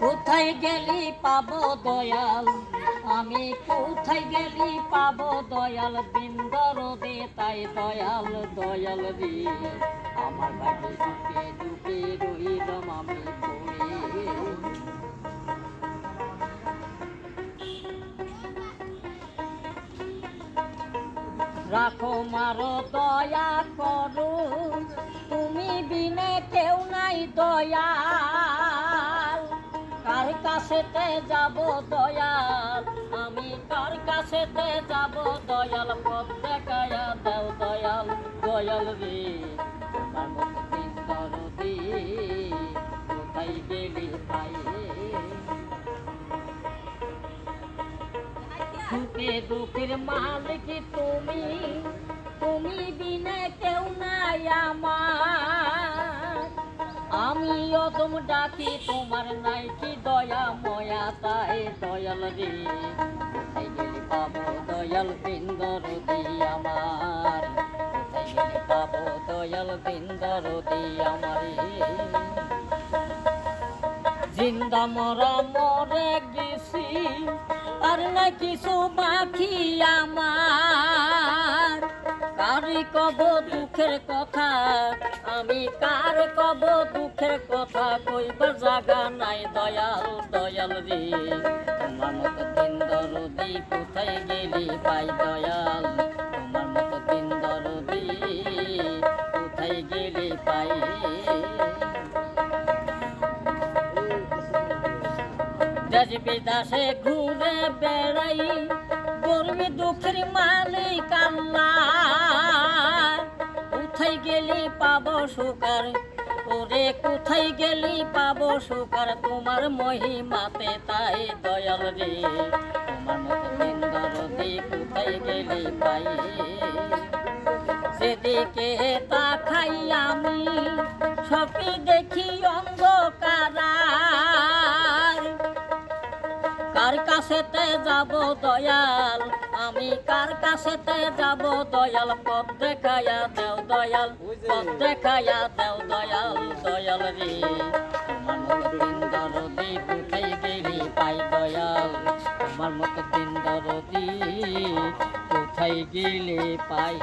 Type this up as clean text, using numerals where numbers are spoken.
কোথায় গেলি পাবো দয়াল, আমি কোথায় গেলি পাবো দয়াল, বিন্দর দে তাই দয়াল দয়াল রে। আমার বাড়ি ডুবে ডুবে রইলাম আমি পড়ে। রাখো মারো দয়া করো, তুমি বিনে কেউ নাই দয়াল। কার কাছেতে যাব দয়াল, আমি কার কাছেতে যাব দয়াল, পথ দেখায়া দাও দয়াল দয়াল রে। তোমার মতো দিন দরদি কোথায় গেলি ভাই, সুখে দুঃখের মালিক তুমি, তুমি বিনে কেউ নাই আমার। আমি অদম ডাকি তোমার নাই কি দয়া ময়া, তাই দয়াল রে। কোথায় গেলি পাবো দয়াল বিন্দরদি আমার, কোথায় গেলি পাবো দয়াল বিন্দরদি আমার। জিন্দা মরা মরে গেছি, আর না কিছু বাকি আমার। কার কব দুঃখের কথা, আমি কার কব দুঃখের কথা, কইবার জায়গা নাই দয়াল দয়াল রে। তোমার মতো দিন দরদি কোথায় গেলি পাই দয়াল, তোমার মতো দিন দরদি কোথায় গেলি পাই। দেশ বিদেশে ঘুরে বেড়াই, গর্বে দুঃখের মালিক আল্লাহ। কোথায় গেলি পাবো সুকার, ওরে কোথায় গেলি পাবো সুকার, তোমার মহিমাতে তাই দয়াল রে। তোমার মতো দিন দরদি কোথায় গেলি পাই। সেদিকে তাকাই আমি সবই দেখি অন্ধকার, কার কাছেতে যাব দয়াল, আমি কার কাছেতে যাব দয়াল, পথ দেখায়া দেও দয়াল, পথ দেখায়া দেও দয়াল দয়াল রে। তোমার মতো দিন দরদি কোথায় গেলি পাই দয়াল, তোমার মতো দিন দরদি কোথায় গেলে পাই।